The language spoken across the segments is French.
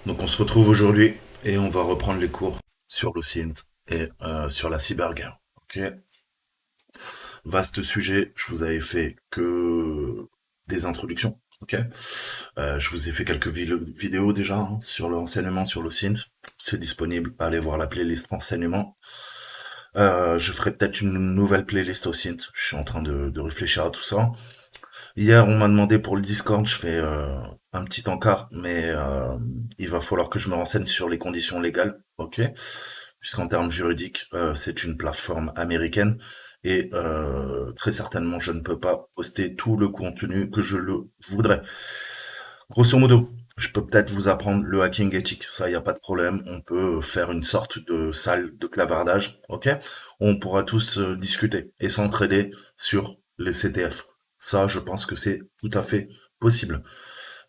Donc on se retrouve aujourd'hui et on va reprendre les cours sur l'OSINT et sur la cyberguerre. Ok. Vaste sujet, je vous avais fait que des introductions. Ok. Je vous ai fait quelques vidéos déjà sur le renseignement sur l'OSINT. C'est disponible, allez voir la playlist renseignement. Je ferai peut-être une nouvelle playlist OSINT. Je suis en train de réfléchir à tout ça. Hier, on m'a demandé pour le Discord, je fais un petit encart, mais il va falloir que je me renseigne sur les conditions légales, ok? Puisqu'en termes juridiques, c'est une plateforme américaine et très certainement, je ne peux pas poster tout le contenu que je le voudrais. Grosso modo, je peux peut-être vous apprendre le hacking éthique, ça, y a pas de problème. On peut faire une sorte de salle de clavardage, ok? On pourra tous discuter et s'entraider sur les CTF. Ça, je pense que c'est tout à fait possible.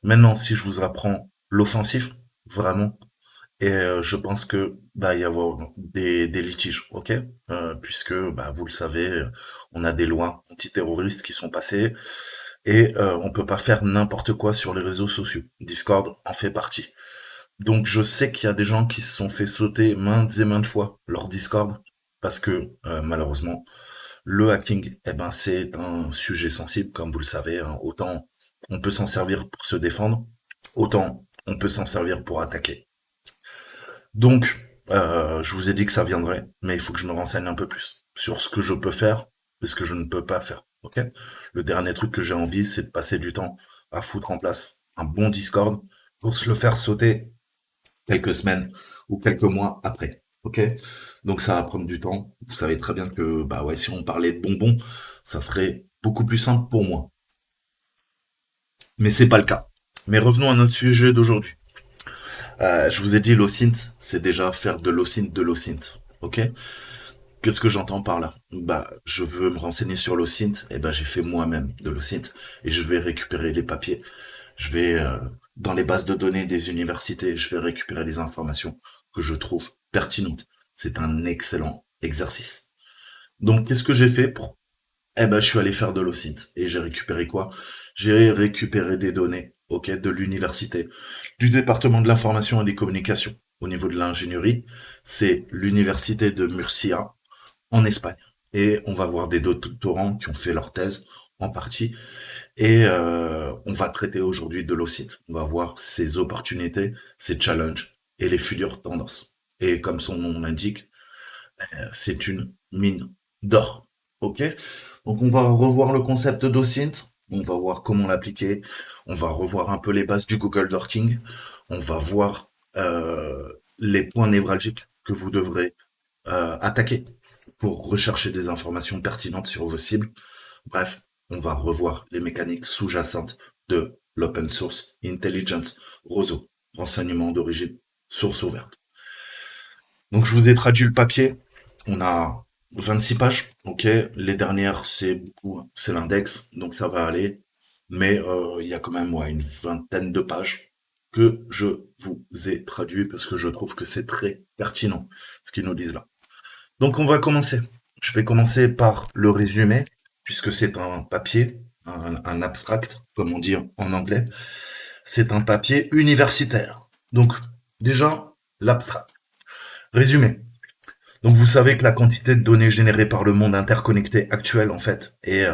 Maintenant, si je vous apprends l'offensif, vraiment, et je pense que bah il y avoir des litiges, ok, puisque bah vous le savez, on a des lois antiterroristes qui sont passées et on peut pas faire n'importe quoi sur les réseaux sociaux. Discord en fait partie. Donc je sais qu'il y a des gens qui se sont fait sauter maintes et maintes fois leur Discord parce que malheureusement le hacking, eh ben c'est un sujet sensible comme vous le savez. Autant on peut s'en servir pour se défendre, autant on peut s'en servir pour attaquer. Donc je vous ai dit que ça viendrait, mais il faut que je me renseigne un peu plus sur ce que je peux faire et ce que je ne peux pas faire. Ok. Le dernier truc que j'ai envie, c'est de passer du temps à foutre en place un bon Discord pour se le faire sauter quelques semaines ou quelques mois après. Ok. Donc ça va prendre du temps. Vous savez très bien que bah ouais, si on parlait de bonbons, ça serait beaucoup plus simple pour moi. Mais c'est pas le cas. Mais revenons à notre sujet d'aujourd'hui. Je vous ai dit l'OSINT, c'est déjà faire de l'OSINT de l'OSINT. Ok. Qu'est-ce que j'entends par là? Bah, je veux me renseigner sur l'OSINT, et ben j'ai fait moi-même de l'OSINT et je vais récupérer les papiers. Je vais dans les bases de données des universités, je vais récupérer les informations que je trouve pertinentes. C'est un excellent exercice. Donc, qu'est-ce que j'ai fait pour... Eh ben, je suis allé faire de l'OSINT et j'ai récupéré quoi? J'ai récupéré des données, ok, de l'université, du département de l'information et des communications. Au niveau de l'ingénierie, c'est l'université de Murcia en Espagne. Et on va voir des doctorants qui ont fait leur thèse en partie. Et on va traiter aujourd'hui de l'OSINT. On va voir ses opportunités, ses challenges et les futures tendances. Et comme son nom l'indique, c'est une mine d'or. Ok. Donc on va revoir le concept d'OSINT. On va voir comment l'appliquer. On va revoir un peu les bases du Google Dorking. On va voir les points névralgiques que vous devrez attaquer pour rechercher des informations pertinentes sur vos cibles. Bref, on va revoir les mécaniques sous-jacentes de l'open source intelligence, ROSO, renseignement d'origine source ouverte. Donc je vous ai traduit le papier. On a 26 pages, ok. Les dernières, c'est beaucoup, c'est l'index, donc ça va aller. Mais il y a quand même une vingtaine de pages que je vous ai traduit parce que je trouve que c'est très pertinent ce qu'ils nous disent là. Donc on va commencer. Je vais commencer par le résumé, puisque c'est un papier, un abstract, comme on dit en anglais. C'est un papier universitaire. Donc déjà, l'abstract. Résumé. Donc vous savez que la quantité de données générées par le monde interconnecté actuel, en fait, est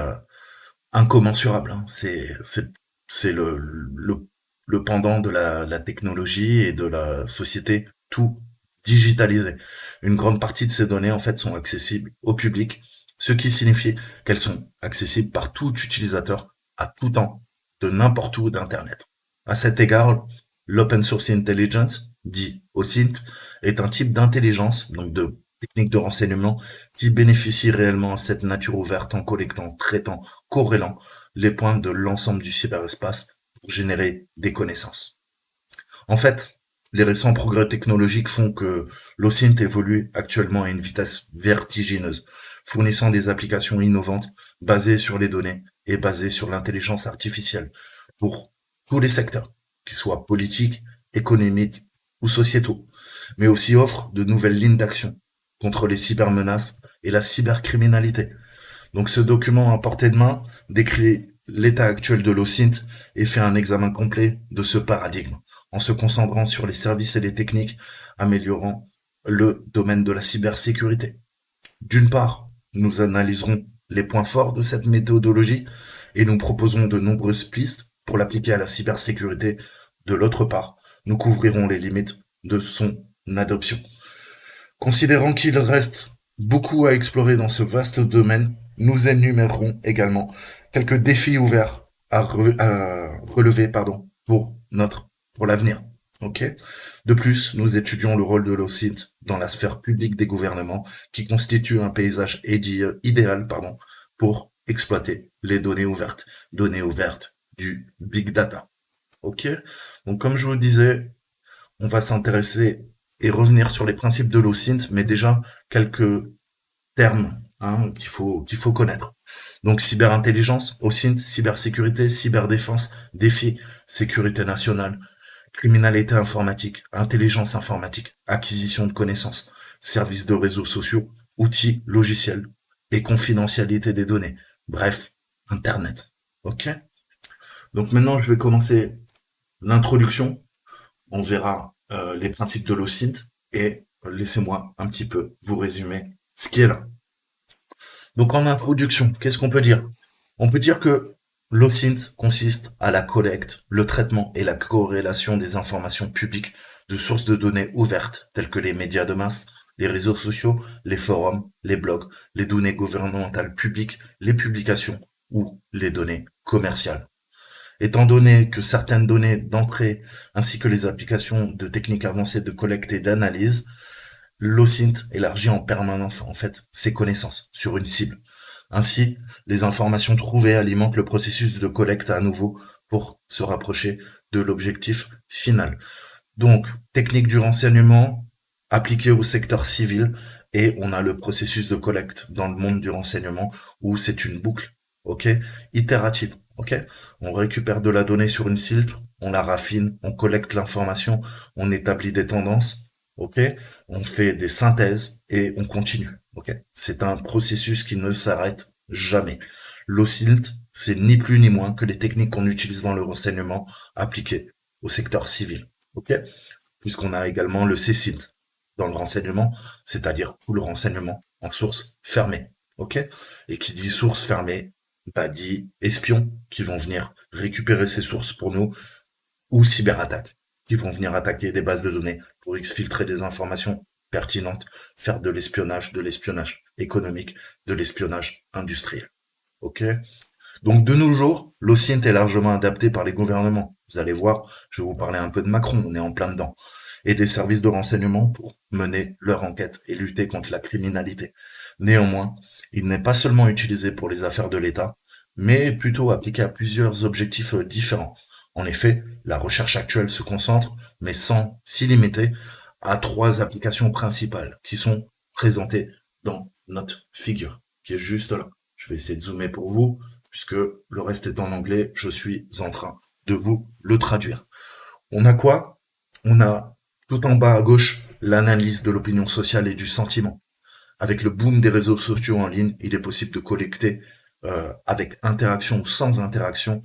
incommensurable. Hein. C'est le pendant de la technologie et de la société, tout digitalisé. Une grande partie de ces données, en fait, sont accessibles au public, ce qui signifie qu'elles sont accessibles par tout utilisateur à tout temps, de n'importe où d'Internet. À cet égard, l'Open Source Intelligence, dit OSINT, est un type d'intelligence, donc de technique de renseignement, qui bénéficie réellement à cette nature ouverte en collectant, traitant, corrélant les points de l'ensemble du cyberespace pour générer des connaissances. En fait, les récents progrès technologiques font que l'OSINT évolue actuellement à une vitesse vertigineuse, fournissant des applications innovantes basées sur les données et basées sur l'intelligence artificielle pour tous les secteurs, qu'ils soient politiques, économiques ou sociétaux, mais aussi offre de nouvelles lignes d'action contre les cybermenaces et la cybercriminalité. Donc ce document à portée de main décrit l'état actuel de l'OSINT et fait un examen complet de ce paradigme. en se concentrant sur les services et les techniques, améliorant le domaine de la cybersécurité. D'une part, nous analyserons les points forts de cette méthodologie et nous proposons de nombreuses pistes pour l'appliquer à la cybersécurité. De l'autre part, nous couvrirons les limites de son adoption. Considérant qu'il reste beaucoup à explorer dans ce vaste domaine, nous énumérerons également quelques défis ouverts à relever pour l'avenir. Ok. De plus, nous étudions le rôle de l'OSINT dans la sphère publique des gouvernements, qui constitue un paysage idéal, pour exploiter les données ouvertes du big data. Ok. Donc, comme je vous le disais, on va s'intéresser et revenir sur les principes de l'OSINT, mais déjà quelques termes qu'il faut connaître. Donc cyberintelligence, OSINT, cybersécurité, cyberdéfense, défi, sécurité nationale, criminalité informatique, intelligence informatique, acquisition de connaissances, services de réseaux sociaux, outils, logiciels et confidentialité des données. Bref, Internet. Ok. Donc maintenant, je vais commencer l'introduction. On verra les principes de l'OSINT et laissez-moi un petit peu vous résumer ce qui est là. Donc en introduction, qu'est-ce qu'on peut dire? On peut dire que l'OSINT consiste à la collecte, le traitement et la corrélation des informations publiques de sources de données ouvertes telles que les médias de masse, les réseaux sociaux, les forums, les blogs, les données gouvernementales publiques, les publications ou les données commerciales. Étant donné que certaines données d'entrée ainsi que les applications de techniques avancées de collecte et d'analyse, l'OSINT élargit en permanence en fait ses connaissances sur une cible. Ainsi, les informations trouvées alimentent le processus de collecte à nouveau pour se rapprocher de l'objectif final. Donc, technique du renseignement appliquée au secteur civil, et on a le processus de collecte dans le monde du renseignement où c'est une boucle, ok, itérative, ok. On récupère de la donnée sur une cible, on la raffine, on collecte l'information, on établit des tendances, ok, on fait des synthèses et on continue, ok. C'est un processus qui ne s'arrête jamais. L'OSINT, c'est ni plus ni moins que les techniques qu'on utilise dans le renseignement appliquées au secteur civil. Ok, puisqu'on a également le CSINT dans le renseignement, c'est-à-dire tout le renseignement en source fermée. Ok, et qui dit source fermée, bah dit espions qui vont venir récupérer ces sources pour nous, ou cyberattaques qui vont venir attaquer des bases de données pour exfiltrer des informations pertinentes, faire de l'espionnage économique, de l'espionnage industriel. Ok, donc de nos jours, l'OSINT est largement adapté par les gouvernements. Vous allez voir, je vais vous parler un peu de Macron, on est en plein dedans. Et des services de renseignement pour mener leur enquête et lutter contre la criminalité. Néanmoins, il n'est pas seulement utilisé pour les affaires de l'État, mais plutôt appliqué à plusieurs objectifs différents. En effet, la recherche actuelle se concentre, mais sans s'y limiter, à 3 applications principales qui sont présentées dans notre figure, qui est juste là. Je vais essayer de zoomer pour vous, puisque le reste est en anglais, je suis en train de vous le traduire. On a quoi? On a tout en bas à gauche l'analyse de l'opinion sociale et du sentiment. Avec le boom des réseaux sociaux en ligne, il est possible de collecter avec interaction ou sans interaction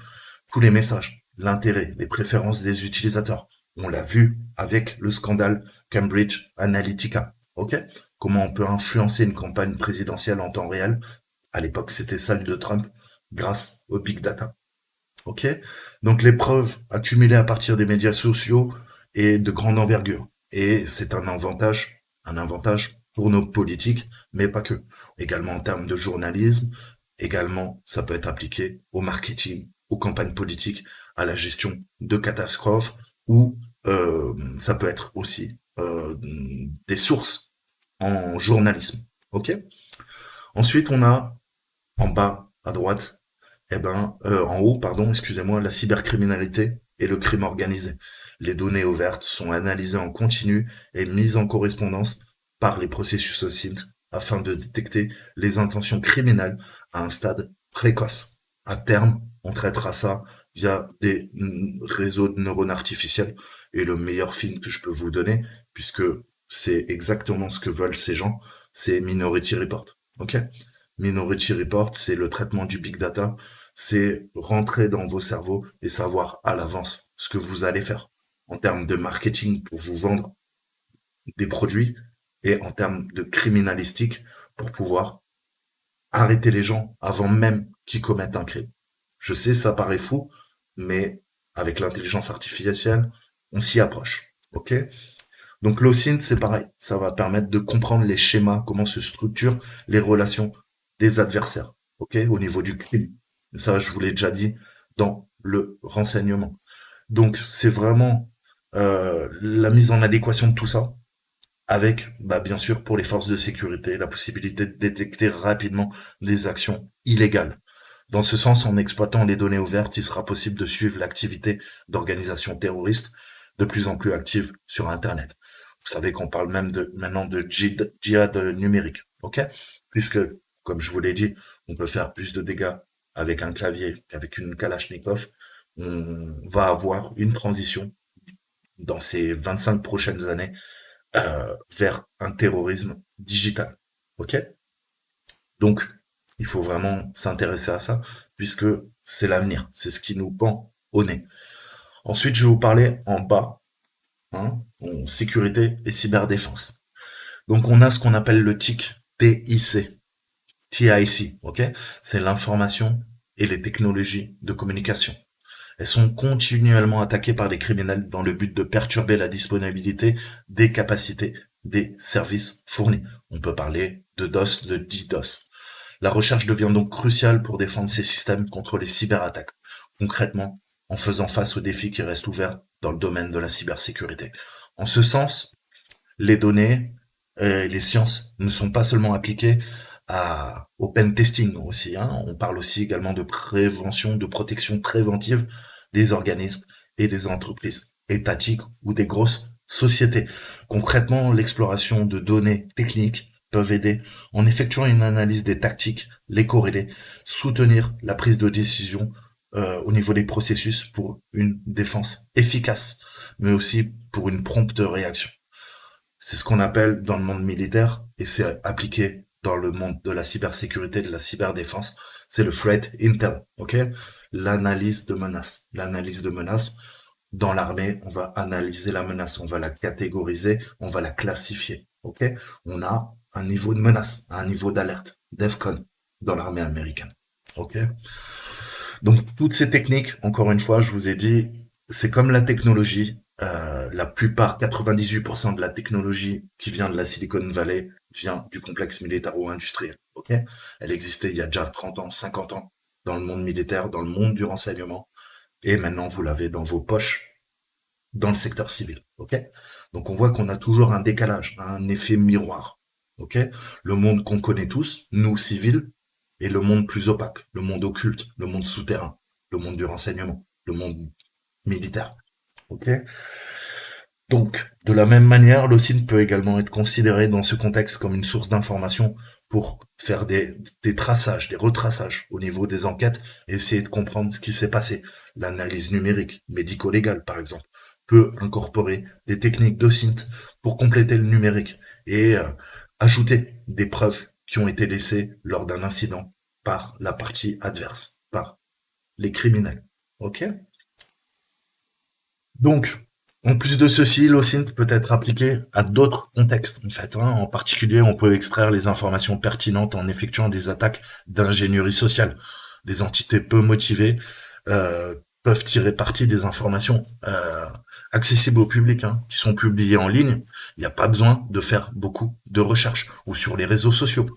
tous les messages, l'intérêt, les préférences des utilisateurs. On l'a vu avec le scandale Cambridge Analytica. Ok? Comment on peut influencer une campagne présidentielle en temps réel? À l'époque, c'était celle de Trump, grâce au big data. Ok? Donc les preuves accumulées à partir des médias sociaux est de grande envergure. Et c'est un avantage pour nos politiques, mais pas que. Également en termes de journalisme, également ça peut être appliqué au marketing, aux campagnes politiques, à la gestion de catastrophes, ou ça peut être aussi des sources en journalisme. Ok? Ensuite, on a en bas à droite, en haut, pardon, excusez-moi, la cybercriminalité et le crime organisé. Les données ouvertes sont analysées en continu et mises en correspondance par les processus OSINT afin de détecter les intentions criminelles à un stade précoce. À terme, on traitera ça via des réseaux de neurones artificiels, et le meilleur film que je peux vous donner, puisque c'est exactement ce que veulent ces gens, c'est Minority Report. Ok? Minority Report, c'est le traitement du big data, c'est rentrer dans vos cerveaux et savoir à l'avance ce que vous allez faire. en termes de marketing pour vous vendre des produits et en termes de criminalistique pour pouvoir arrêter les gens avant même qu'ils commettent un crime. Je sais, ça paraît fou, mais avec l'intelligence artificielle, on s'y approche. Ok? Donc l'OSINT, c'est pareil. Ça va permettre de comprendre les schémas, comment se structurent les relations des adversaires. Ok? Au niveau du crime. Ça, je vous l'ai déjà dit dans le renseignement. Donc c'est vraiment la mise en adéquation de tout ça avec, bah, bien sûr, pour les forces de sécurité, la possibilité de détecter rapidement des actions illégales. Dans ce sens, en exploitant les données ouvertes, il sera possible de suivre l'activité d'organisations terroristes de plus en plus actives sur Internet. Vous savez qu'on parle même maintenant de djihad numérique, ok? Puisque, comme je vous l'ai dit, on peut faire plus de dégâts avec un clavier qu'avec une Kalachnikov. On va avoir une transition dans ces 25 prochaines années vers un terrorisme digital. Ok? Donc, il faut vraiment s'intéresser à ça, puisque c'est l'avenir, c'est ce qui nous pend au nez. Ensuite, je vais vous parler en bas, en sécurité et cyberdéfense. Donc, on a ce qu'on appelle le TIC, TIC, ok? C'est l'information et les technologies de communication. Elles sont continuellement attaquées par des criminels dans le but de perturber la disponibilité des capacités des services fournis. On peut parler de DOS, de DDoS. La recherche devient donc cruciale pour défendre ces systèmes contre les cyberattaques. Concrètement, en faisant face aux défis qui restent ouverts dans le domaine de la cybersécurité. En ce sens, les données, les sciences ne sont pas seulement appliquées au pen testing aussi. On parle aussi également de prévention, de protection préventive des organismes et des entreprises étatiques ou des grosses sociétés. Concrètement, l'exploration de données techniques peuvent aider en effectuant une analyse des tactiques, les corréler, soutenir la prise de décision au niveau des processus pour une défense efficace, mais aussi pour une prompte réaction. C'est ce qu'on appelle dans le monde militaire, et c'est appliqué dans le monde de la cybersécurité, de la cyberdéfense, c'est le threat intel, ok? L'analyse de menaces. L'analyse de menaces, dans l'armée, on va analyser la menace, on va la catégoriser, on va la classifier, ok? On a un niveau de menace, un niveau d'alerte, DEFCON, dans l'armée américaine, ok? Donc toutes ces techniques, encore une fois, je vous ai dit, c'est comme la technologie. La plupart, 98% de la technologie qui vient de la Silicon Valley vient du complexe militaro-industriel. Ok? Elle existait il y a déjà 30 ans, 50 ans dans le monde militaire, dans le monde du renseignement, et maintenant vous l'avez dans vos poches dans le secteur civil. Ok? Donc on voit qu'on a toujours un décalage, un effet miroir. Ok? Le monde qu'on connaît tous, nous civils, et le monde plus opaque, le monde occulte, le monde souterrain, le monde du renseignement, le monde militaire. Ok? Donc, de la même manière, l'OSINT peut également être considéré dans ce contexte comme une source d'information pour faire des traçages, des retraçages au niveau des enquêtes et essayer de comprendre ce qui s'est passé. L'analyse numérique, médico-légale par exemple, peut incorporer des techniques d'OSINT pour compléter le numérique et ajouter des preuves qui ont été laissées lors d'un incident par la partie adverse, par les criminels. Ok? Donc, en plus de ceci, l'OSINT peut être appliqué à d'autres contextes, en fait. En particulier, on peut extraire les informations pertinentes en effectuant des attaques d'ingénierie sociale. Des entités peu motivées peuvent tirer parti des informations accessibles au public, qui sont publiées en ligne. Il n'y a pas besoin de faire beaucoup de recherches ou sur les réseaux sociaux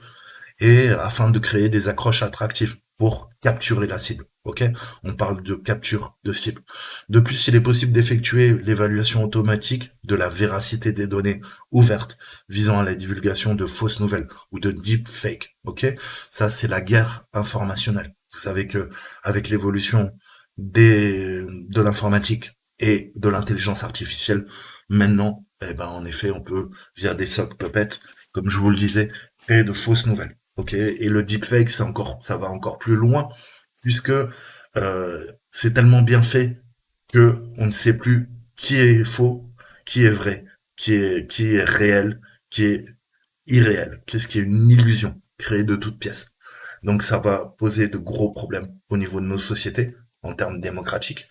et afin de créer des accroches attractives pour capturer la cible. Ok, on parle de capture de cible. De plus, il est possible d'effectuer l'évaluation automatique de la véracité des données ouvertes visant à la divulgation de fausses nouvelles ou de deepfake. Ok, ça c'est la guerre informationnelle. Vous savez que avec l'évolution de l'informatique et de l'intelligence artificielle, maintenant, en effet, on peut via des sock puppets, comme je vous le disais, créer de fausses nouvelles. Ok, et le deepfake, ça va encore plus loin, puisque c'est tellement bien fait que on ne sait plus qui est faux, qui est vrai, qui est réel, qui est irréel, qu'est-ce qui est une illusion créée de toutes pièces. Donc ça va poser de gros problèmes au niveau de nos sociétés en termes démocratiques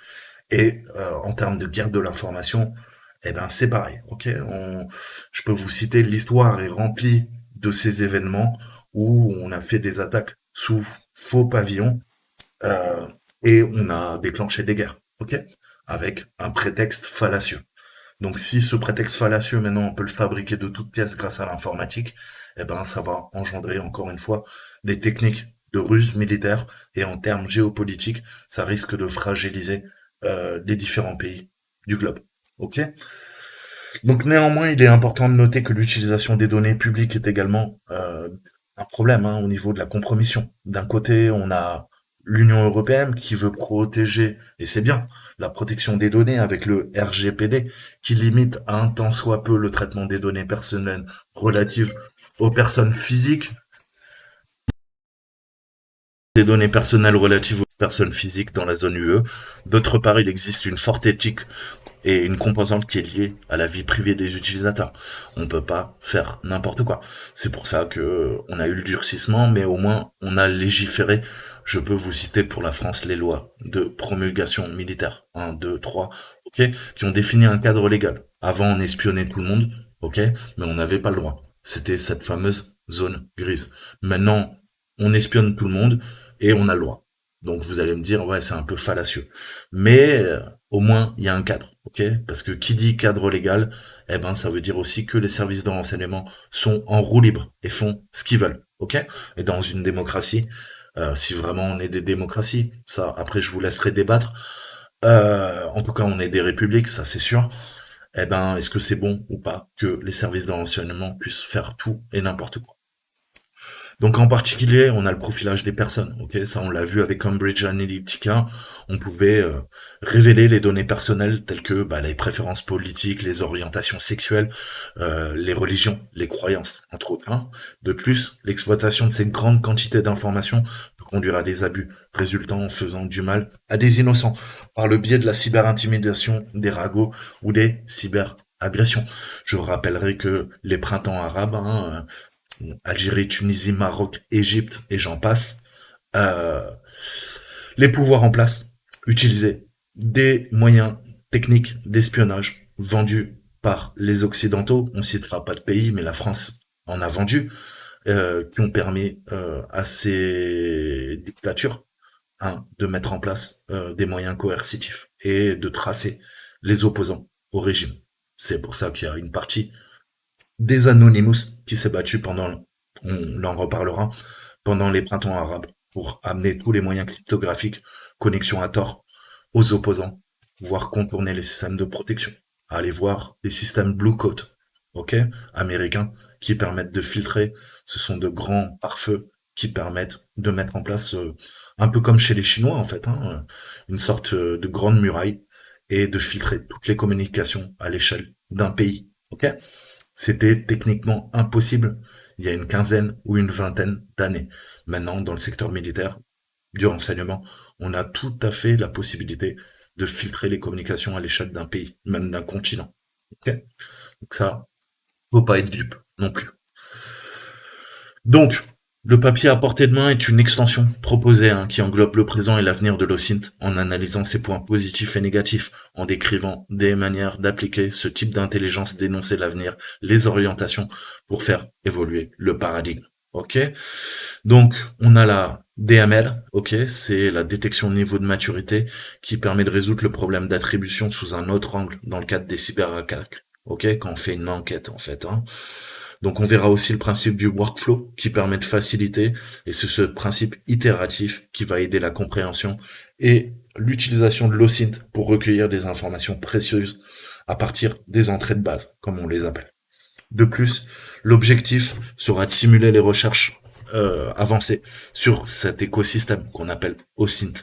Et en termes de guerre de l'information, eh ben c'est pareil. Ok, je peux vous citer, l'histoire est remplie de ces événements où on a fait des attaques sous faux pavillons euh, et on a déclenché des guerres. Ok, avec un prétexte fallacieux. Donc si ce prétexte fallacieux maintenant on peut le fabriquer de toutes pièces grâce à l'informatique, eh ben ça va engendrer encore une fois des techniques de ruse militaire et en termes géopolitiques, ça risque de fragiliser les différents pays du globe. Ok. Donc néanmoins, il est important de noter que l'utilisation des données publiques est également un problème hein, au niveau de la compromission. D'un côté, on a l'Union européenne qui veut protéger, et c'est bien, la protection des données avec le RGPD, qui limite un tant soit peu le traitement des données personnelles relatives aux personnes physiques, des données personnelles relatives aux personnes physiques dans la zone UE. D'autre part, il existe une forte éthique et une composante qui est liée à la vie privée des utilisateurs. On peut pas faire n'importe quoi. C'est pour ça que on a eu le durcissement, mais au moins on a légiféré. Je peux vous citer pour la France les lois de promulgation militaire, 1, 2, 3, ok, qui ont défini un cadre légal. Avant on espionnait tout le monde, ok, mais on n'avait pas le droit. C'était cette fameuse zone grise. Maintenant, on espionne tout le monde et on a le droit. Donc vous allez me dire, ouais, c'est un peu fallacieux. Mais au moins, il y a un cadre, ok? Parce que qui dit cadre légal, eh ben, ça veut dire aussi que les services de renseignement sont en roue libre et font ce qu'ils veulent, ok? Et dans une démocratie, si vraiment on est des démocraties, ça, après, je vous laisserai débattre. En tout cas, on est des républiques, ça c'est sûr. Eh ben, est-ce que c'est bon ou pas que les services de renseignement puissent faire tout et n'importe quoi? Donc en particulier, on a le profilage des personnes. Ok, ça on l'a vu avec Cambridge Analytica. On pouvait révéler les données personnelles telles que bah, les préférences politiques, les orientations sexuelles, les religions, les croyances, entre autres. Hein. De plus, l'exploitation de ces grandes quantités d'informations peut conduire à des abus, résultant en faisant du mal à des innocents par le biais de la cyberintimidation, des ragots ou des cyberagressions. Je rappellerai que les printemps arabes, hein, Algérie, Tunisie, Maroc, Égypte et j'en passe, euh, les pouvoirs en place utilisaient des moyens techniques d'espionnage vendus par les Occidentaux, on citera pas de pays, mais la France en a vendu, qui ont permis à ces dictatures hein, de mettre en place des moyens coercitifs et de tracer les opposants au régime. C'est pour ça qu'il y a une partie des Anonymous qui s'est battu pendant, on en reparlera, pendant les printemps arabes pour amener tous les moyens cryptographiques, connexion à tort, aux opposants, voire contourner les systèmes de protection. Allez voir les systèmes Blue Coat, ok, américains, qui permettent de filtrer. Ce sont de grands pare-feux qui permettent de mettre en place, un peu comme chez les Chinois en fait, hein, une sorte de grande muraille et de filtrer toutes les communications à l'échelle d'un pays, ok. C'était techniquement impossible il y a une quinzaine ou une vingtaine d'années. Maintenant, dans le secteur militaire, du renseignement, on a tout à fait la possibilité de filtrer les communications à l'échelle d'un pays, même d'un continent. Ok. Donc ça, faut pas être dupe non plus. Donc, le papier à portée de main est une extension proposée hein, qui englobe le présent et l'avenir de l'OSINT en analysant ses points positifs et négatifs, en décrivant des manières d'appliquer ce type d'intelligence, d'énoncer l'avenir, les orientations pour faire évoluer le paradigme. Ok. Donc, on a la DML, ok, c'est la détection de niveau de maturité qui permet de résoudre le problème d'attribution sous un autre angle dans le cadre des cyberattaques. Ok, quand on fait une enquête en fait. Hein. Donc on verra aussi le principe du workflow qui permet de faciliter, et c'est ce principe itératif qui va aider la compréhension et l'utilisation de l'OSINT pour recueillir des informations précieuses à partir des entrées de base, comme on les appelle. De plus, l'objectif sera de simuler les recherches avancées sur cet écosystème qu'on appelle OSINT.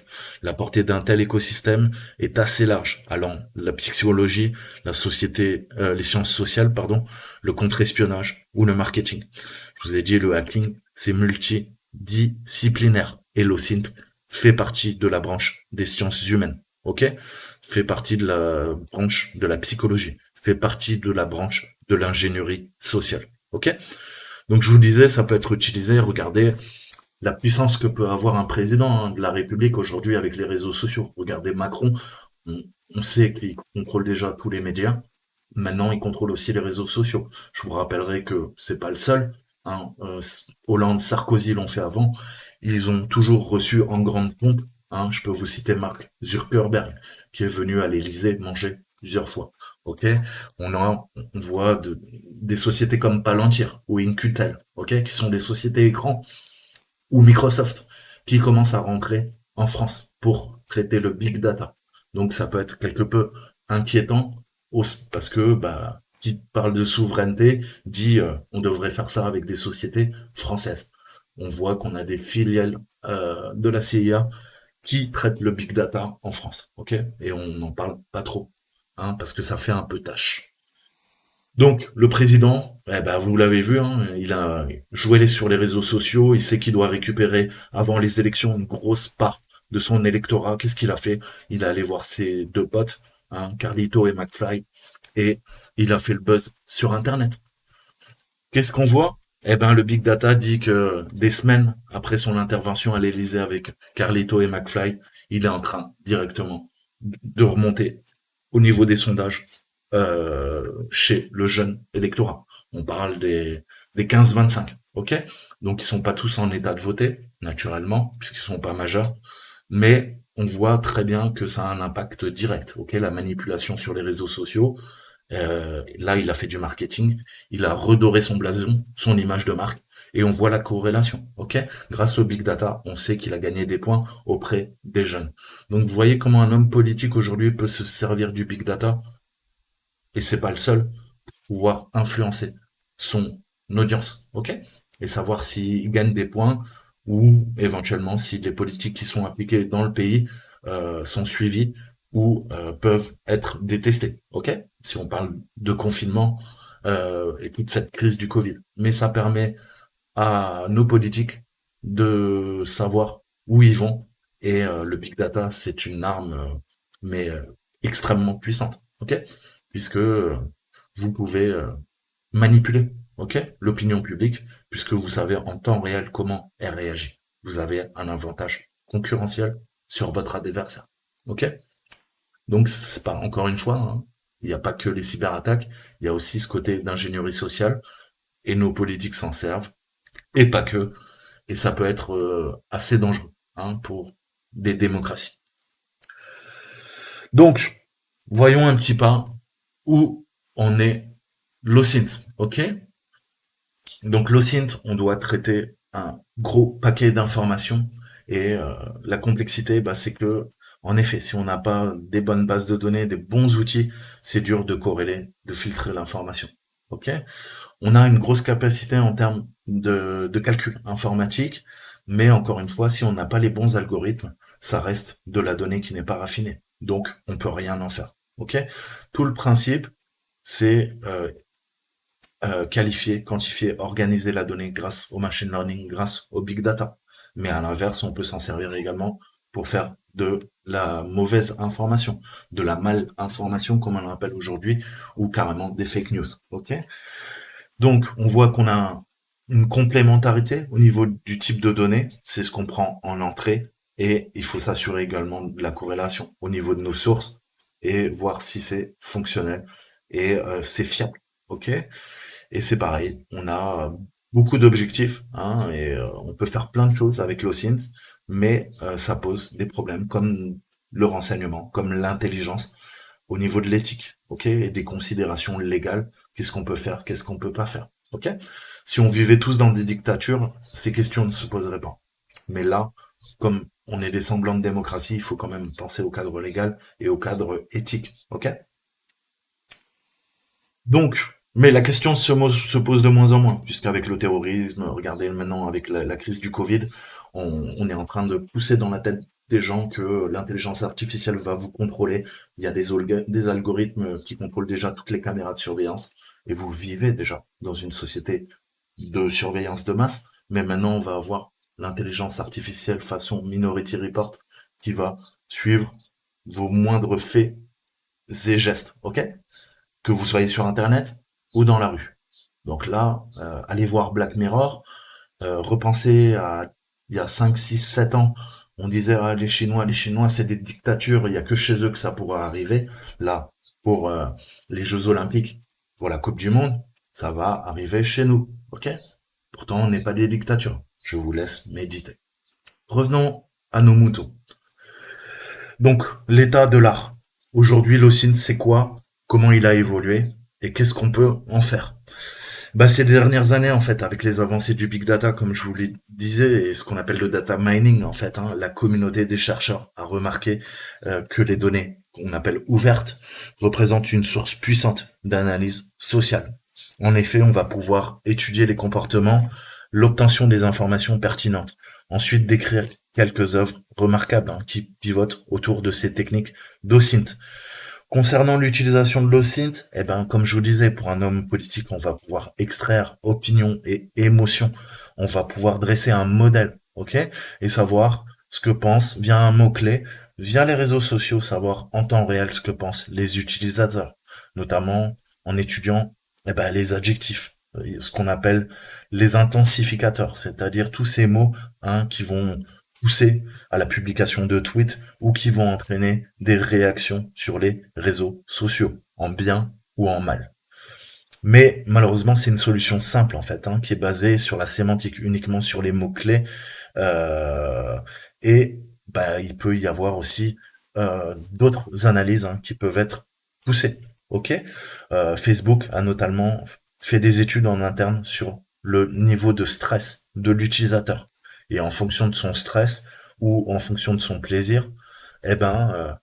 La portée d'un tel écosystème est assez large, allant de la psychologie, la société, les sciences sociales, pardon, le contre-espionnage ou le marketing. Je vous ai dit, le hacking, c'est multidisciplinaire. Et l'OSINT fait partie de la branche des sciences humaines. Ok? Fait partie de la branche de la psychologie. Fait partie de la branche de l'ingénierie sociale. Ok? Donc je vous disais, ça peut être utilisé, regardez la puissance que peut avoir un président hein, de la République aujourd'hui avec les réseaux sociaux. Regardez Macron, On sait qu'il contrôle déjà tous les médias. Maintenant, il contrôle aussi les réseaux sociaux. Je vous rappellerai que c'est pas le seul. Hein. Hollande, Sarkozy l'ont fait avant. Ils ont toujours reçu en grande pompe. Hein. Je peux vous citer Mark Zuckerberg, qui est venu à l'Élysée manger plusieurs fois. Ok, on voit des sociétés comme Palantir ou Incutel, ok, qui sont des sociétés écrans, ou Microsoft, qui commencent à rentrer en France pour traiter le big data. Donc ça peut être quelque peu inquiétant parce que qui parle de souveraineté dit on devrait faire ça avec des sociétés françaises. On voit qu'on a des filiales de la CIA qui traitent le big data en France, ok. Et on n'en parle pas trop, hein, parce que ça fait un peu tâche. Donc, le président, vous l'avez vu, hein, il a joué sur les réseaux sociaux, il sait qu'il doit récupérer avant les élections une grosse part de son électorat. Qu'est-ce qu'il a fait? Il est allé voir ses deux potes, hein, Carlito et McFly, et il a fait le buzz sur Internet. Qu'est-ce qu'on voit? Le Big Data dit que des semaines après son intervention à l'Élysée avec Carlito et McFly, il est en train directement de remonter au niveau des sondages chez le jeune électorat. On parle des 15-25, ok. Donc ils sont pas tous en état de voter, naturellement, puisqu'ils sont pas majeurs, mais on voit très bien que ça a un impact direct, ok. La manipulation sur les réseaux sociaux, là il a fait du marketing, il a redoré son blason, son image de marque, et on voit la corrélation, ok. Grâce au big data, on sait qu'il a gagné des points auprès des jeunes. Donc vous voyez comment un homme politique aujourd'hui peut se servir du big data, et c'est pas le seul, pouvoir influencer son audience, ok? Et savoir s'il gagne des points ou éventuellement si les politiques qui sont appliquées dans le pays sont suivies ou peuvent être détestées, ok? Si on parle de confinement et toute cette crise du Covid. Mais ça permet à nos politiques de savoir où ils vont et le big data c'est une arme mais extrêmement puissante, ok? Puisque vous pouvez manipuler, ok, l'opinion publique, puisque vous savez en temps réel comment elle réagit. Vous avez un avantage concurrentiel sur votre adversaire, ok. Donc c'est pas encore une fois, hein, il n'y a pas que les cyberattaques, il y a aussi ce côté d'ingénierie sociale et nos politiques s'en servent et pas que, et ça peut être assez dangereux, hein, pour des démocraties. Donc voyons un petit pas où on est l'OSINT, ok. Donc l'OSINT, on doit traiter un gros paquet d'informations et la complexité, c'est que, en effet, si on n'a pas des bonnes bases de données, des bons outils, c'est dur de corréler, de filtrer l'information. Ok. On a une grosse capacité en termes de calcul informatique, mais encore une fois, si on n'a pas les bons algorithmes, ça reste de la donnée qui n'est pas raffinée. Donc, on peut rien en faire. Ok. Tout le principe, c'est qualifier, quantifier, organiser la donnée grâce au machine learning, grâce au big data. Mais à l'inverse, on peut s'en servir également pour faire de la mauvaise information, de la mal-information, comme on l'appelle aujourd'hui, ou carrément des fake news. Ok. Donc, on voit qu'on a une complémentarité au niveau du type de données. C'est ce qu'on prend en entrée. Et il faut s'assurer également de la corrélation au niveau de nos sources et voir si c'est fonctionnel et c'est fiable. Ok. Et c'est pareil, on a beaucoup d'objectifs, hein, et on peut faire plein de choses avec l'OSINT, mais ça pose des problèmes comme le renseignement, comme l'intelligence au niveau de l'éthique, ok, et des considérations légales. Qu'est-ce qu'on peut faire, qu'est-ce qu'on peut pas faire, ok. Si on vivait tous dans des dictatures, ces questions ne se poseraient pas. Mais là, comme on est des semblants de démocratie, il faut quand même penser au cadre légal et au cadre éthique, ok. Donc, mais la question se pose de moins en moins, puisqu'avec le terrorisme, regardez maintenant avec la crise du Covid, on est en train de pousser dans la tête des gens que l'intelligence artificielle va vous contrôler. Il y a des algorithmes qui contrôlent déjà toutes les caméras de surveillance, et vous vivez déjà dans une société de surveillance de masse, mais maintenant on va avoir l'intelligence artificielle façon Minority Report qui va suivre vos moindres faits et gestes, ok? Que vous soyez sur Internet ou dans la rue. Donc là, allez voir Black Mirror, repensez à il y a 5, 6, 7 ans On disait, ah, les Chinois, c'est des dictatures, il y a que chez eux que ça pourra arriver. Là, pour les Jeux Olympiques, pour la Coupe du Monde, ça va arriver chez nous, ok? Pourtant, on n'est pas des dictatures. Je vous laisse méditer. Revenons à nos moutons. Donc, l'état de l'art. Aujourd'hui, l'OSINT, c'est quoi? Comment il a évolué? Et qu'est-ce qu'on peut en faire? Bah, ces dernières années, en fait, avec les avancées du big data, comme je vous le disais, et ce qu'on appelle le data mining, en fait, hein, la communauté des chercheurs a remarqué que les données qu'on appelle ouvertes représentent une source puissante d'analyse sociale. En effet, on va pouvoir étudier les comportements, l'obtention des informations pertinentes. Ensuite, décrire quelques œuvres remarquables hein, qui pivotent autour de ces techniques d'OSINT. Concernant l'utilisation de l'OSINT, eh ben, comme je vous disais, pour un homme politique, on va pouvoir extraire opinion et émotion. On va pouvoir dresser un modèle, ok? Et savoir ce que pensent, via un mot-clé, via les réseaux sociaux, savoir en temps réel ce que pensent les utilisateurs. Notamment en étudiant, eh ben, les adjectifs, ce qu'on appelle les intensificateurs, c'est-à-dire tous ces mots, hein, qui vont pousser à la publication de tweets ou qui vont entraîner des réactions sur les réseaux sociaux, en bien ou en mal. Mais malheureusement, c'est une solution simple en fait, hein, qui est basée sur la sémantique, uniquement sur les mots-clés. Euh, et bah, il peut y avoir aussi d'autres analyses hein, qui peuvent être poussées. Ok, Facebook a notamment fait des études en interne sur le niveau de stress de l'utilisateur. Et en fonction de son stress ou en fonction de son plaisir, eh ben,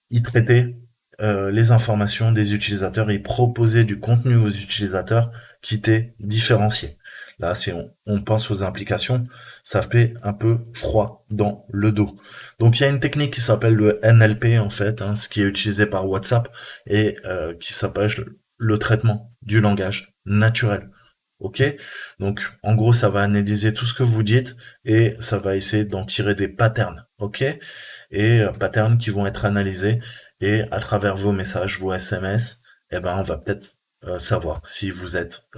il traitait les informations des utilisateurs et il proposait du contenu aux utilisateurs qui était différencié. Là, si on pense aux implications, ça fait un peu froid dans le dos. Donc, il y a une technique qui s'appelle le NLP, en fait, hein, ce qui est utilisé par WhatsApp et qui s'appelle le traitement du langage naturel. Ok? Donc, en gros, ça va analyser tout ce que vous dites et ça va essayer d'en tirer des patterns. Ok? Et patterns qui vont être analysés et à travers vos messages, vos SMS, eh ben on va peut-être savoir si vous êtes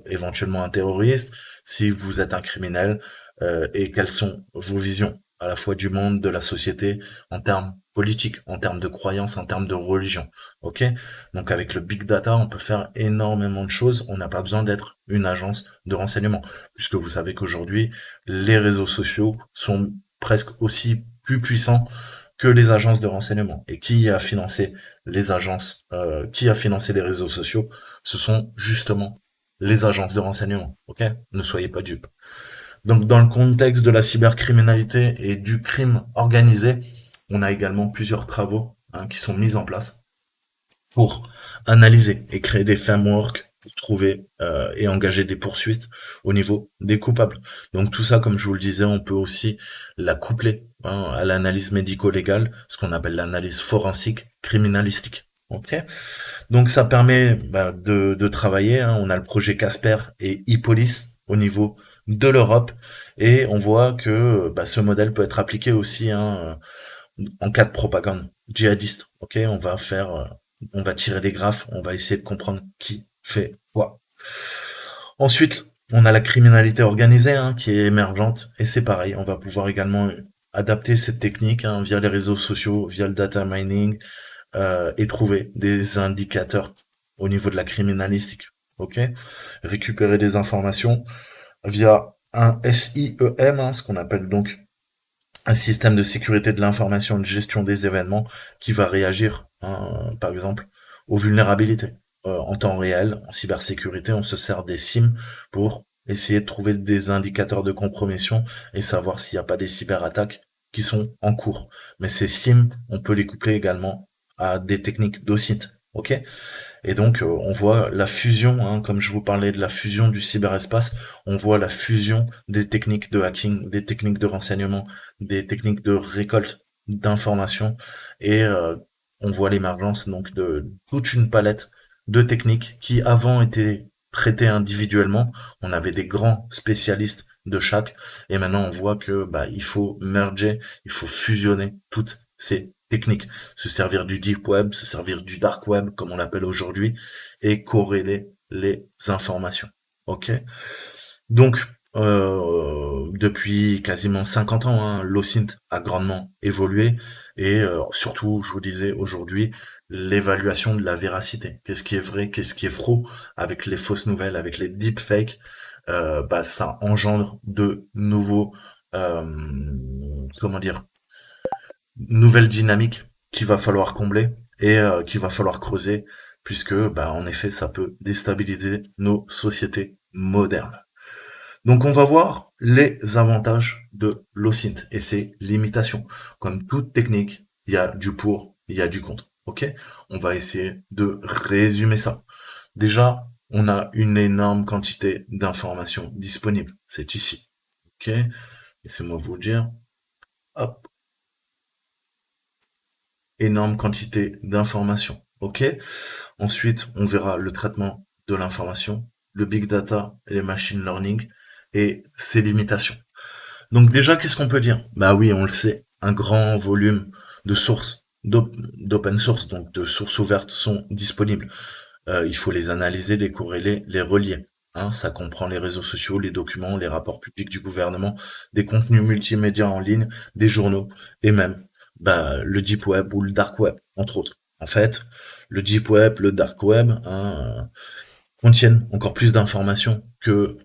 éventuellement un terroriste, si vous êtes un criminel et quelles sont vos visions à la fois du monde, de la société, en termes politiques, en termes de croyances, en termes de religion. Ok? Donc avec le big data, on peut faire énormément de choses. On n'a pas besoin d'être une agence de renseignement, puisque vous savez qu'aujourd'hui, les réseaux sociaux sont presque aussi plus puissants que les agences de renseignement. Et qui a financé les agences, qui a financé les réseaux sociaux? Ce sont justement les agences de renseignement. Ok? Ne soyez pas dupes. Donc, dans le contexte de la cybercriminalité et du crime organisé, on a également plusieurs travaux hein, qui sont mis en place pour analyser et créer des frameworks pour trouver et engager des poursuites au niveau des coupables. Donc tout ça, comme je vous le disais, on peut aussi la coupler hein, à l'analyse médico-légale, ce qu'on appelle l'analyse forensique criminalistique. Ok. Donc ça permet de travailler. Hein. On a le projet Casper et e-Police au niveau de l'Europe et on voit que ce modèle peut être appliqué aussi hein, en cas de propagande djihadiste. Ok, on va tirer des graphes, on va essayer de comprendre qui fait quoi. Ensuite, on a la criminalité organisée hein, qui est émergente et c'est pareil, on va pouvoir également adapter cette technique hein, via les réseaux sociaux, via le data mining et trouver des indicateurs au niveau de la criminalistique. Ok, récupérer des informations via un SIEM, hein, ce qu'on appelle donc un système de sécurité de l'information et de gestion des événements qui va réagir, hein, par exemple, aux vulnérabilités. En temps réel, en cybersécurité, on se sert des SIM pour essayer de trouver des indicateurs de compromission et savoir s'il n'y a pas des cyberattaques qui sont en cours. Mais ces SIM, on peut les coupler également à des techniques d'OSINT. Ok? Et donc, on voit la fusion, hein, comme je vous parlais de la fusion du cyberespace, on voit la fusion des techniques de hacking, des techniques de renseignement, des techniques de récolte d'informations, et on voit l'émergence donc de toute une palette de techniques qui avant étaient traitées individuellement. On avait des grands spécialistes de chaque, et maintenant on voit que il faut merger, il faut fusionner toutes ces techniques, se servir du deep web, se servir du dark web comme on l'appelle aujourd'hui et corréler les informations. OK? Donc Depuis quasiment 50 ans, hein, l'OSINT a grandement évolué et surtout, je vous disais aujourd'hui, l'évaluation de la véracité. Qu'est-ce qui est vrai, qu'est-ce qui est faux avec les fausses nouvelles, avec les deepfakes, bah ça engendre de nouveaux, euh, comment dire, nouvelles dynamiques qu'il va falloir combler et qu'il va falloir creuser puisque, bah en effet, ça peut déstabiliser nos sociétés modernes. Donc on va voir les avantages de l'OSINT et ses limitations. Comme toute technique, il y a du pour, il y a du contre. Ok? On va essayer de résumer ça. Déjà, on a une énorme quantité d'informations disponibles. C'est ici. Ok? Laissez-moi vous le dire. Hop. Énorme quantité d'informations. Ok? Ensuite, on verra le traitement de l'information, le big data et les machine learning et ses limitations. Donc déjà, qu'est-ce qu'on peut dire? Bah oui, on le sait, un grand volume de sources, d'open source, donc de sources ouvertes, sont disponibles. Il faut les analyser, les corréler, les relier. Hein, ça comprend les réseaux sociaux, les documents, les rapports publics du gouvernement, des contenus multimédia en ligne, des journaux, et même bah, le deep web ou le dark web, entre autres. En fait, le deep web, le dark web, hein, contiennent encore plus d'informations que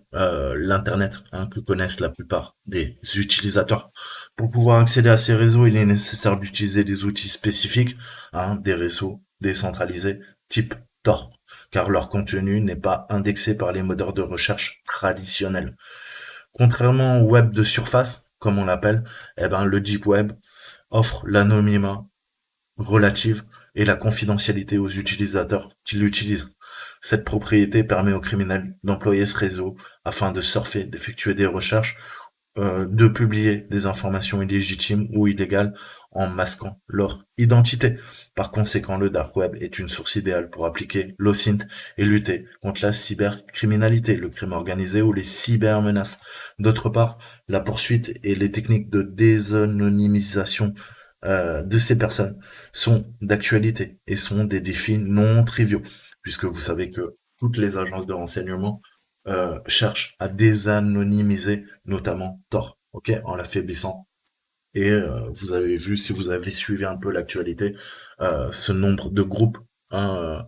l'Internet, hein, que connaissent la plupart des utilisateurs. Pour pouvoir accéder à ces réseaux, il est nécessaire d'utiliser des outils spécifiques, hein, des réseaux décentralisés type Tor, car leur contenu n'est pas indexé par les moteurs de recherche traditionnels. Contrairement au web de surface, comme on l'appelle, eh ben, le deep web offre l'anonymat relative et la confidentialité aux utilisateurs qui l'utilisent. Cette propriété permet aux criminels d'employer ce réseau afin de surfer, d'effectuer des recherches, de publier des informations illégitimes ou illégales en masquant leur identité. Par conséquent, le dark web est une source idéale pour appliquer l'OSINT et lutter contre la cybercriminalité, le crime organisé ou les cybermenaces. D'autre part, la poursuite et les techniques de désanonymisation de ces personnes sont d'actualité et sont des défis non triviaux, puisque vous savez que toutes les agences de renseignement cherchent à désanonymiser notamment Tor, ok, en l'affaiblissant. Et vous avez vu, si vous avez suivi un peu l'actualité, ce nombre de groupes, hein,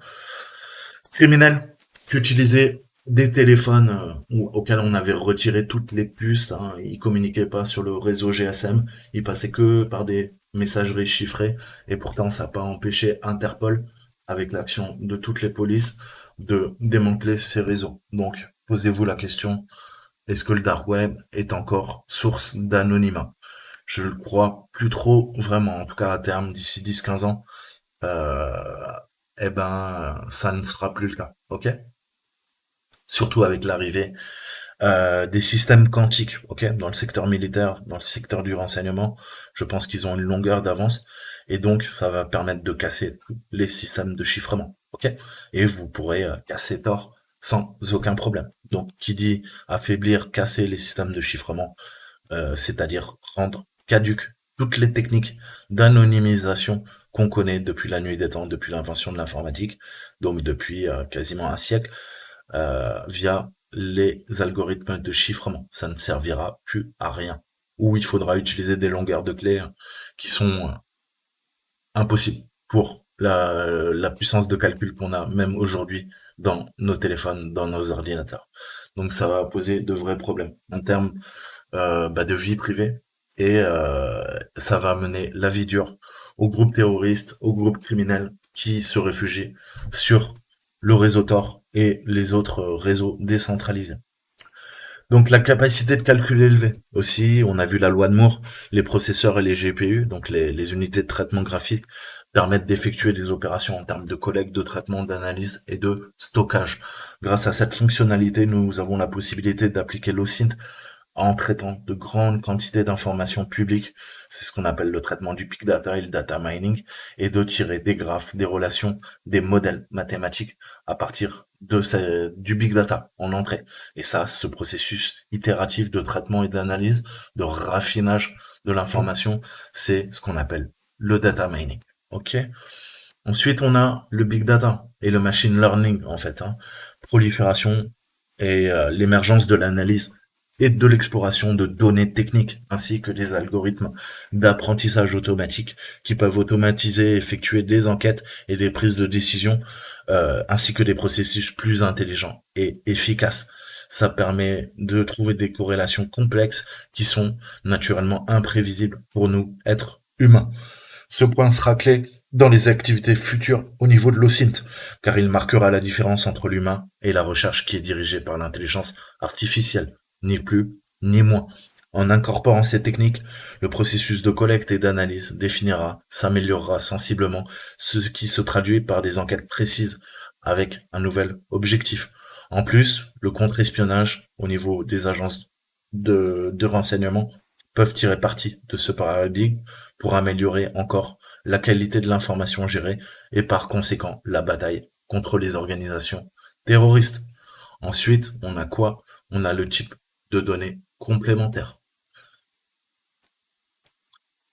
criminels qui utilisaient des téléphones auxquels on avait retiré toutes les puces. Hein, ils communiquaient pas sur le réseau GSM, ils passaient que par des messageries chiffrées. Et pourtant, ça n'a pas empêché Interpol, avec l'action de toutes les polices, de démanteler ces réseaux. Donc, posez-vous la question, est-ce que le dark web est encore source d'anonymat? Je le crois plus trop vraiment, en tout cas à terme, d'ici 10-15 ans, euh, eh ben, ça ne sera plus le cas, ok? Surtout avec l'arrivée des systèmes quantiques, ok, dans le secteur militaire, dans le secteur du renseignement, je pense qu'ils ont une longueur d'avance et donc ça va permettre de casser tous les systèmes de chiffrement, ok, et vous pourrez casser Tor sans aucun problème. Donc, qui dit affaiblir, casser les systèmes de chiffrement, c'est-à-dire rendre caduques toutes les techniques d'anonymisation qu'on connaît depuis la nuit des temps, depuis l'invention de l'informatique, donc depuis quasiment un siècle, via les algorithmes de chiffrement. Ça ne servira plus à rien. Ou il faudra utiliser des longueurs de clés qui sont impossibles pour la puissance de calcul qu'on a même aujourd'hui dans nos téléphones, dans nos ordinateurs. Donc ça va poser de vrais problèmes en termes bah, de vie privée et ça va mener la vie dure aux groupes terroristes, aux groupes criminels qui se réfugient sur le réseau Tor et les autres réseaux décentralisés. Donc la capacité de calcul élevée. Aussi, on a vu la loi de Moore, les processeurs et les GPU, donc les unités de traitement graphique, permettent d'effectuer des opérations en termes de collecte, de traitement, d'analyse et de stockage. Grâce à cette fonctionnalité, nous avons la possibilité d'appliquer l'OSINT en traitant de grandes quantités d'informations publiques, c'est ce qu'on appelle le traitement du big data et le data mining, et de tirer des graphes, des relations, des modèles mathématiques à partir du big data en entrée. Et ça, ce processus itératif de traitement et d'analyse, de raffinage de l'information, c'est ce qu'on appelle le data mining. Ok. Ensuite, on a le big data et le machine learning, en fait, hein. Prolifération et l'émergence de l'analyse et de l'exploration de données techniques, ainsi que des algorithmes d'apprentissage automatique qui peuvent automatiser, effectuer des enquêtes et des prises de décision, ainsi que des processus plus intelligents et efficaces. Ça permet de trouver des corrélations complexes qui sont naturellement imprévisibles pour nous, êtres humains. Ce point sera clé dans les activités futures au niveau de l'OSINT, car il marquera la différence entre l'humain et la recherche qui est dirigée par l'intelligence artificielle, ni plus ni moins. En incorporant ces techniques, le processus de collecte et d'analyse définira, s'améliorera sensiblement, ce qui se traduit par des enquêtes précises avec un nouvel objectif. En plus, le contre-espionnage au niveau des agences de renseignement peuvent tirer parti de ce paradigme pour améliorer encore la qualité de l'information gérée et par conséquent la bataille contre les organisations terroristes. Ensuite, on a quoi? On a le type de données complémentaires.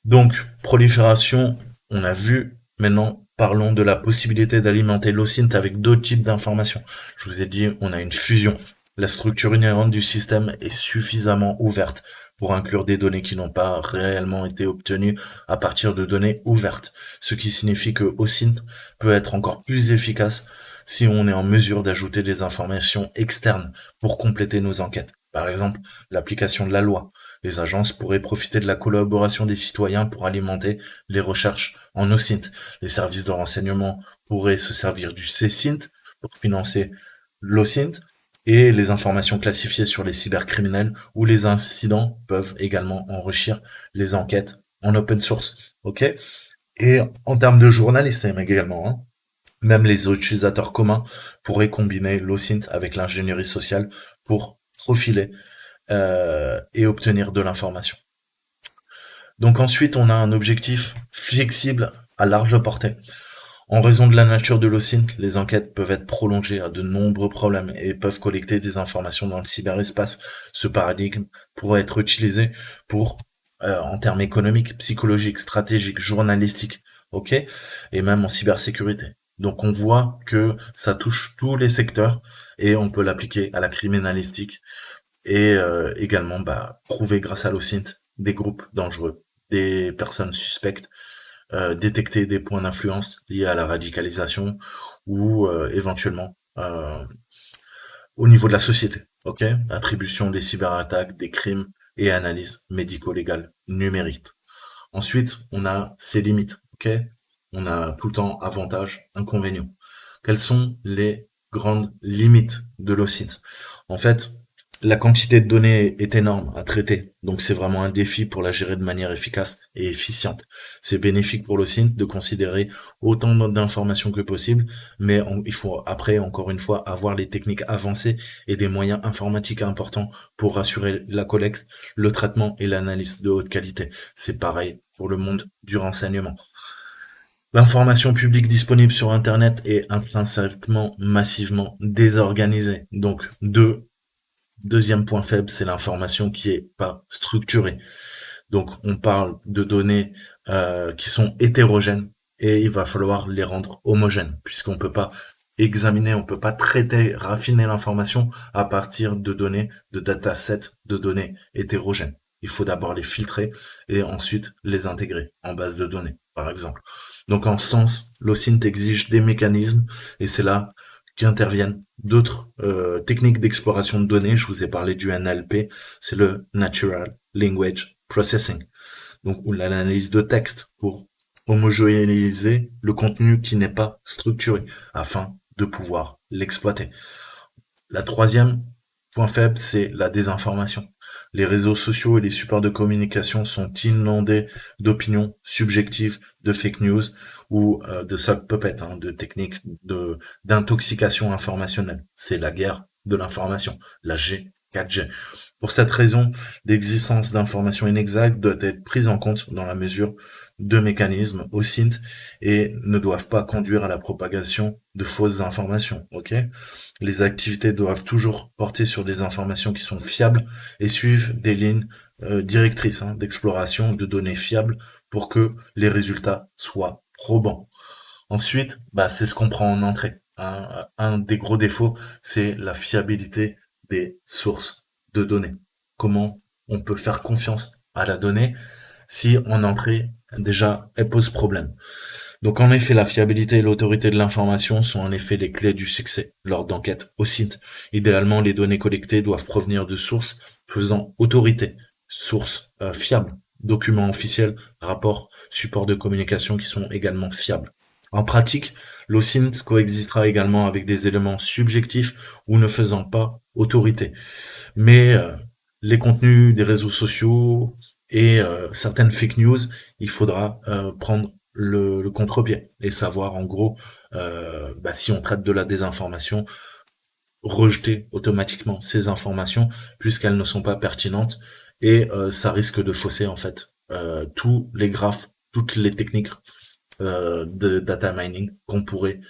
Donc, prolifération, on a vu. Maintenant, parlons de la possibilité d'alimenter l'OSINT avec d'autres types d'informations. Je vous ai dit, on a une fusion. La structure inhérente du système est suffisamment ouverte pour inclure des données qui n'ont pas réellement été obtenues à partir de données ouvertes. Ce qui signifie que OSINT peut être encore plus efficace si on est en mesure d'ajouter des informations externes pour compléter nos enquêtes. Par exemple, l'application de la loi. Les agences pourraient profiter de la collaboration des citoyens pour alimenter les recherches en OSINT. Les services de renseignement pourraient se servir du CSINT pour financer l'OSINT et les informations classifiées sur les cybercriminels ou les incidents peuvent également enrichir les enquêtes en open source. Ok? Et en termes de journalisme également, hein, même les utilisateurs communs pourraient combiner l'OSINT avec l'ingénierie sociale pour profiler et obtenir de l'information. Donc ensuite, on a un objectif flexible à large portée. En raison de la nature de l'OSINT, les enquêtes peuvent être prolongées à de nombreux problèmes et peuvent collecter des informations dans le cyberespace. Ce paradigme pourrait être utilisé pour, en termes économiques, psychologiques, stratégiques, journalistiques, ok, et même en cybersécurité. Donc on voit que ça touche tous les secteurs et on peut l'appliquer à la criminalistique et également trouver grâce à l'OSINT des groupes dangereux, des personnes suspectes, détecter des points d'influence liés à la radicalisation ou éventuellement au niveau de la société. Ok, attribution des cyberattaques, des crimes et analyse médico-légale numérique. Ensuite, on a ses limites. Ok, on a tout le temps avantages, inconvénients. Quelles sont les grandes limites de l'OSINT? En fait, la quantité de données est énorme à traiter, donc c'est vraiment un défi pour la gérer de manière efficace et efficiente. C'est bénéfique pour l'OSINT de considérer autant d'informations que possible, mais il faut après, encore une fois, avoir les techniques avancées et des moyens informatiques importants pour assurer la collecte, le traitement et l'analyse de haute qualité. C'est pareil pour le monde du renseignement. L'information publique disponible sur Internet est intrinsèquement massivement désorganisée. Donc, deuxième point faible, c'est l'information qui est pas structurée. Donc, on parle de données qui sont hétérogènes et il va falloir les rendre homogènes puisqu'on peut pas examiner, on peut pas traiter, raffiner l'information à partir de données, de datasets de données hétérogènes. Il faut d'abord les filtrer et ensuite les intégrer en base de données, par exemple. Donc, en ce sens, l'OSINT exige des mécanismes et c'est là qu'interviennent d'autres techniques d'exploration de données. Je vous ai parlé du NLP, c'est le Natural Language Processing, donc ou l'analyse de texte pour homogénéiser le contenu qui n'est pas structuré afin de pouvoir l'exploiter. La troisième point faible, c'est la désinformation. Les réseaux sociaux et les supports de communication sont inondés d'opinions subjectives, de fake news ou de sock puppet, de techniques d'intoxication informationnelle. C'est la guerre de l'information, la G4G. Pour cette raison, l'existence d'informations inexactes doit être prise en compte dans la mesure de mécanismes OSINT et ne doivent pas conduire à la propagation de fausses informations. Ok ? Les activités doivent toujours porter sur des informations qui sont fiables et suivent des lignes directrices d'exploration de données fiables pour que les résultats soient probants. Ensuite, c'est ce qu'on prend en entrée. Un des gros défauts, c'est la fiabilité des sources de données. comment on peut faire confiance à la donnée si en entrée, déjà, elle pose problème. Donc en effet, la fiabilité et l'autorité de l'information sont en effet les clés du succès lors d'enquêtes au site. Idéalement, les données collectées doivent provenir de sources faisant autorité, sources fiables, documents officiels, rapports, supports de communication qui sont également fiables. En pratique, l'OSINT coexistera également avec des éléments subjectifs ou ne faisant pas autorité. Mais les contenus des réseaux sociaux et certaines fake news, il faudra prendre le contre-pied et savoir en gros si on traite de la désinformation, rejeter automatiquement ces informations puisqu'elles ne sont pas pertinentes et ça risque de fausser en fait tous les graphes, toutes les techniques de data mining qu'on pourrait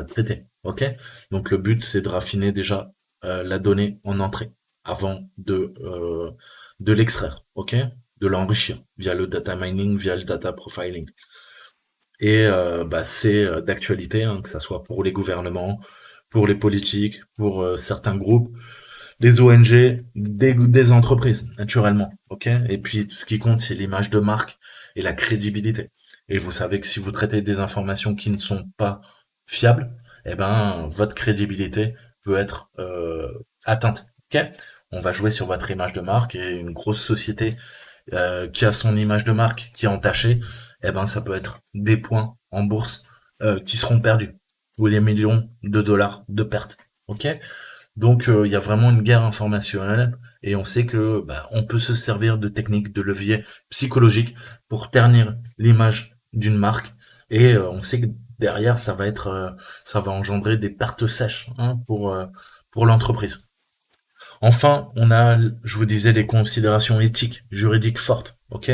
traiter. Ok. Donc le but c'est de raffiner déjà la donnée en entrée avant de l'extraire. Ok. De l'enrichir via le data mining, via le data profiling. Et c'est d'actualité, hein, que ça soit pour les gouvernements, pour les politiques, pour certains groupes, les ONG, des entreprises, naturellement. Ok. Et puis ce qui compte, c'est l'image de marque et la crédibilité. Et vous savez que si vous traitez des informations qui ne sont pas fiables, eh ben votre crédibilité peut être atteinte. Ok. On va jouer sur votre image de marque et une grosse société qui a son image de marque qui est entachée, eh ben ça peut être des points en bourse qui seront perdus ou des millions de dollars de pertes. Ok. Donc il y a vraiment une guerre informationnelle et on sait que on peut se servir de techniques, de leviers psychologiques pour ternir l'image d'une marque et on sait que derrière ça va engendrer des pertes sèches hein, pour l'entreprise. Enfin, on a, je vous disais, des considérations éthiques, juridiques fortes, ok?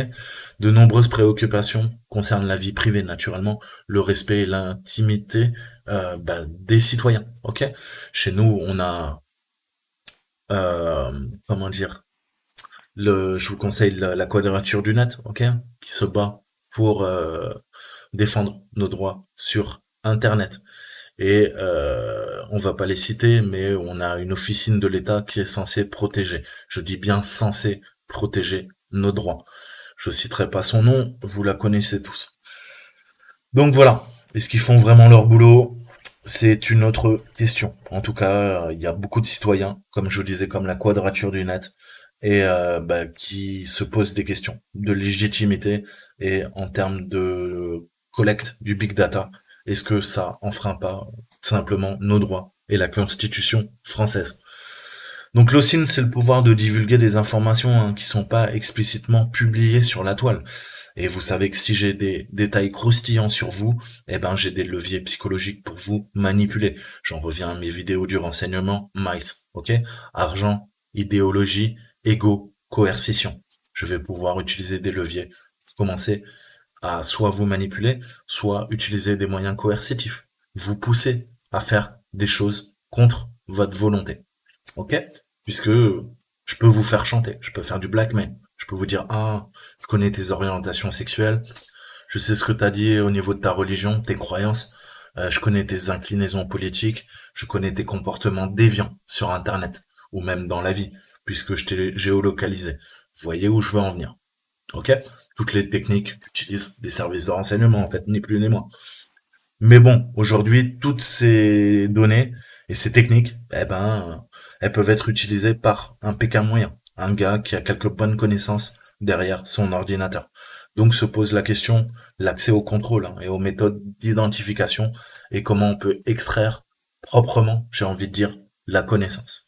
De nombreuses préoccupations concernent la vie privée, naturellement, le respect et l'intimité des citoyens, ok? Chez nous, on a, comment dire, je vous conseille la quadrature du net, ok? Qui se bat pour défendre nos droits sur Internet. Et on va pas les citer, mais on a une officine de l'État qui est censée protéger. Je dis bien censée protéger nos droits. Je citerai pas son nom, vous la connaissez tous. Donc voilà. Est-ce qu'ils font vraiment leur boulot? C'est une autre question. En tout cas, il y a beaucoup de citoyens, comme je disais, comme la quadrature du net, et qui se posent des questions de légitimité et en termes de collecte du big data. Est-ce que ça enfreint pas simplement nos droits et la Constitution française? Donc l'OSINT, c'est le pouvoir de divulguer des informations qui sont pas explicitement publiées sur la toile. Et vous savez que si j'ai des détails croustillants sur vous, eh ben j'ai des leviers psychologiques pour vous manipuler. J'en reviens à mes vidéos du renseignement, MICE, ok? Argent, idéologie, ego, coercition. Je vais pouvoir utiliser des leviers pour commencer à soit vous manipuler, soit utiliser des moyens coercitifs. Vous pousser à faire des choses contre votre volonté. Ok? Puisque je peux vous faire chanter, je peux faire du blackmail. Je peux vous dire, ah, je connais tes orientations sexuelles, je sais ce que t'as dit au niveau de ta religion, tes croyances, je connais tes inclinaisons politiques, je connais tes comportements déviants sur Internet, ou même dans la vie, puisque je t'ai géolocalisé. Vous voyez où je veux en venir. Ok? Toutes les techniques qu'utilisent les services de renseignement, en fait, ni plus ni moins. Mais bon, aujourd'hui, toutes ces données et ces techniques, elles peuvent être utilisées par un Pékin moyen, un gars qui a quelques bonnes connaissances derrière son ordinateur. Donc se pose la question, l'accès au contrôle et aux méthodes d'identification et comment on peut extraire proprement, j'ai envie de dire, la connaissance.